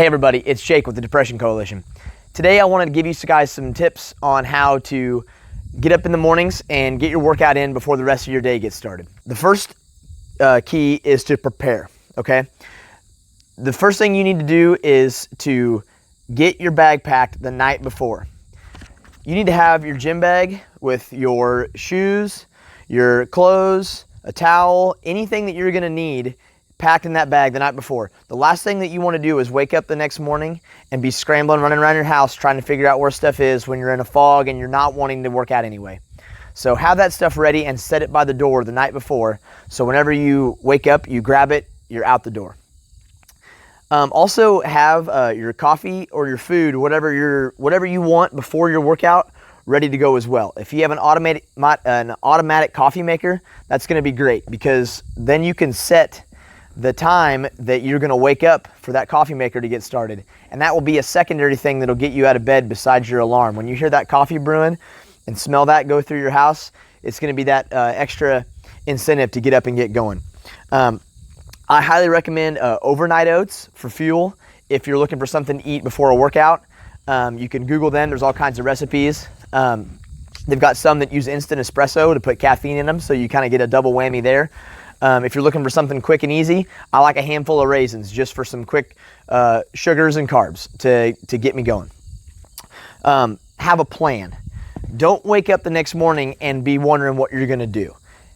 Hey everybody, it's Jake with the Depression Coalition. Today I wanted to give you guys some tips on how to get up in the mornings and get your workout in before the rest of your day gets started. The first key is to prepare, okay? The first thing you need to do is to get your bag packed the night before. You need to have your gym bag with your shoes, your clothes, a towel, anything that you're gonna need packed in that bag the night before. The last thing that you want to do is wake up the next morning and be scrambling, running around your house trying to figure out where stuff is when you're in a fog and you're not wanting to work out anyway. So have that stuff ready and set it by the door the night before, so whenever you wake up, you grab it, you're out the door. Also have your coffee or your food, whatever you want before your workout, ready to go as well. If you have an automatic coffee maker, that's going to be great, because then you can set the time that you're going to wake up for that coffee maker to get started, and that will be a secondary thing that'll get you out of bed besides your alarm. When you hear that coffee brewing and smell that go through your house, it's going to be that extra incentive to get up and get going. I highly recommend overnight oats for fuel if you're looking for something to eat before a workout. You can Google them. There's all kinds of recipes. They've got some that use instant espresso to put caffeine in them, so you kind of get a double whammy there. If you're looking for something quick and easy, I like a handful of raisins just for some quick sugars and carbs to get me going. Have a plan. Don't wake up the next morning and be wondering what you're going to do.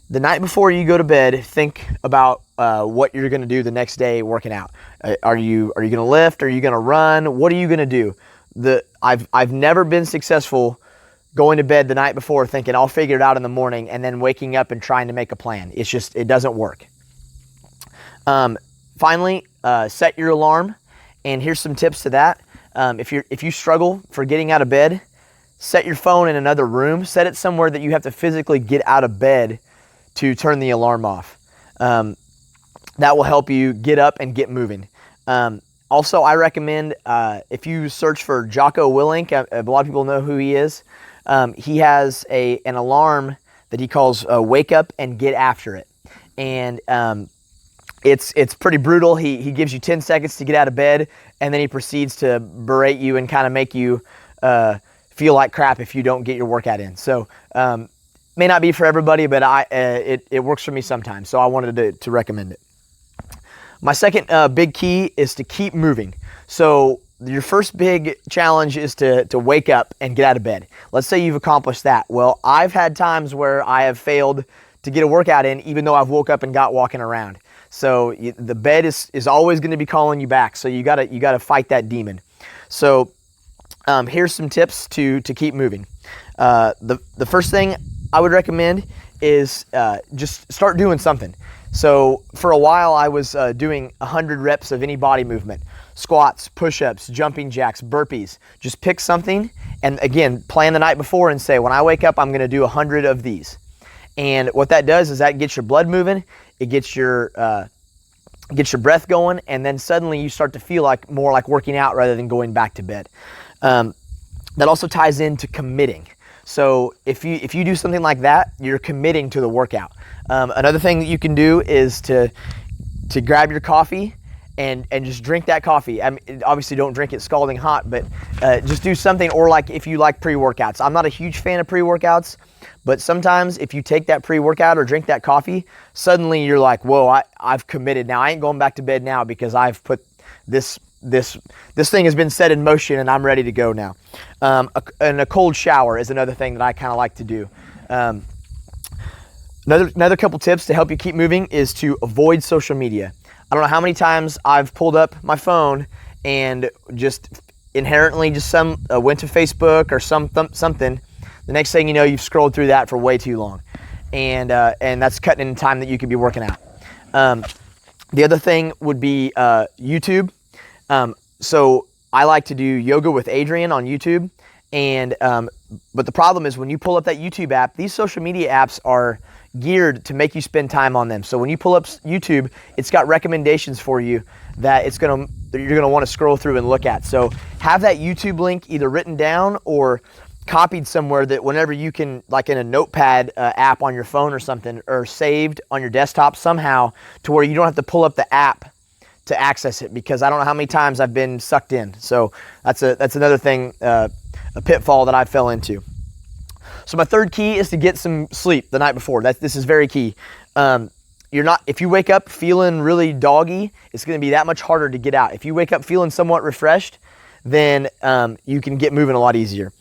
The night before you go to bed, think about what you're going to do the next day working out. Are you going to lift? Are you going to run? What are you going to do? I've never been successful going to bed the night before thinking I'll figure it out in the morning and then waking up and trying to make a plan. It doesn't work. Finally, set your alarm, and here's some tips to that. If you struggle for getting out of bed, set your phone in another room. Set it somewhere that you have to physically get out of bed to turn the alarm off. That will help you get up and get moving. Also, I recommend if you search for Jocko Willink, a lot of people know who he is. He has an alarm that he calls Wake Up and Get After It. And it's pretty brutal. He gives you 10 seconds to get out of bed, and then he proceeds to berate you and kind of make you feel like crap if you don't get your workout in. So may not be for everybody, but it works for me sometimes, so I wanted to recommend it. My second big key is to keep moving. So your first big challenge is to wake up and get out of bed. Let's say you've accomplished that. Well, I've had times where I have failed to get a workout in even though I've woke up and got walking around. So the bed is always going to be calling you back. So you gotta fight that demon. So here's some tips to keep moving. The first thing I would recommend is just start doing something. So for a while I was doing 100 reps of any body movement. Squats, push-ups, jumping jacks, burpees. Just pick something, and again, plan the night before and say, when I wake up, I'm going to do 100 of these. And what that does is that gets your blood moving, it gets your breath going, and then suddenly you start to feel more like working out rather than going back to bed. That also ties into committing. So if you do something like that, you're committing to the workout. Another thing that you can do is to grab your coffee and just drink that coffee. I mean, obviously don't drink it scalding hot, but just do something, or like if you like pre-workouts. I'm not a huge fan of pre-workouts, but sometimes if you take that pre-workout or drink that coffee, suddenly you're like, whoa, I've committed now. I ain't going back to bed now because I've put this thing has been set in motion and I'm ready to go now. And a cold shower is another thing that I kind of like to do. Another couple tips to help you keep moving is to avoid social media. I don't know how many times I've pulled up my phone and just inherently went to Facebook or something. The next thing you know, you've scrolled through that for way too long, and that's cutting in time that you could be working out. The other thing would be YouTube. So I like to do Yoga with Adriene on YouTube, but the problem is when you pull up that YouTube app, these social media apps are geared to make you spend time on them. So when you pull up YouTube, it's got recommendations for you that you're gonna want to scroll through and look at. So have that YouTube link either written down or copied somewhere that whenever you can, like in a notepad app on your phone or something, or saved on your desktop somehow to where you don't have to pull up the app to access it, because I don't know how many times I've been sucked in. So that's another thing, a pitfall that I fell into. So my third key is to get some sleep the night before. This is very key. If you wake up feeling really doggy, it's going to be that much harder to get out. If you wake up feeling somewhat refreshed, then you can get moving a lot easier.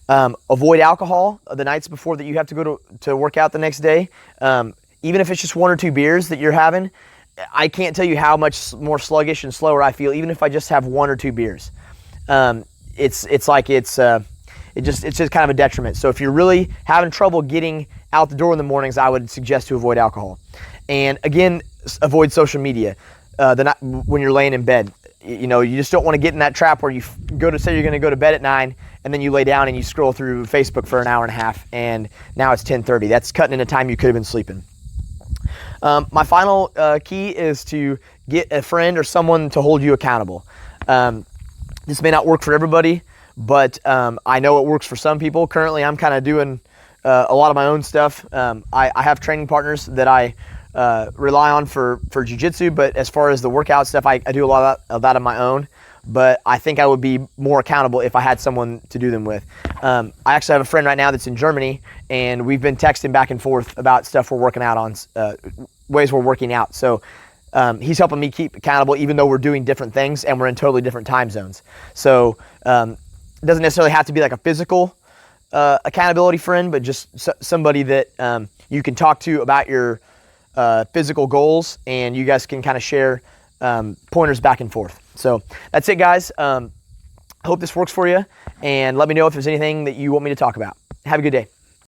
Avoid alcohol the nights before that you have to go to work out the next day. Even if it's just 1 or 2 beers that you're having, I can't tell you how much more sluggish and slower I feel, even if I just have 1 or 2 beers. It's just kind of a detriment. So if you're really having trouble getting out the door in the mornings, I would suggest to avoid alcohol. And again, avoid social media when you're laying in bed. You just don't want to get in that trap where you go to say you're going to go to bed at 9, and then you lay down and you scroll through Facebook for an hour and a half, and now it's 10:30. That's cutting into time you could have been sleeping. My final key is to get a friend or someone to hold you accountable. This may not work for everybody, but I know it works for some people. Currently, I'm kind of doing a lot of my own stuff. I have training partners that I rely on for jiu-jitsu, but as far as the workout stuff, I do a lot of that on my own. But I think I would be more accountable if I had someone to do them with. I actually have a friend right now that's in Germany, and we've been texting back and forth about stuff we're working out on, ways we're working out. So he's helping me keep accountable, even though we're doing different things and we're in totally different time zones. So it doesn't necessarily have to be like a physical accountability friend, but just somebody that you can talk to about your physical goals, and you guys can kind of share pointers back and forth. So that's it, guys. I hope this works for you, and let me know if there's anything that you want me to talk about. Have a good day.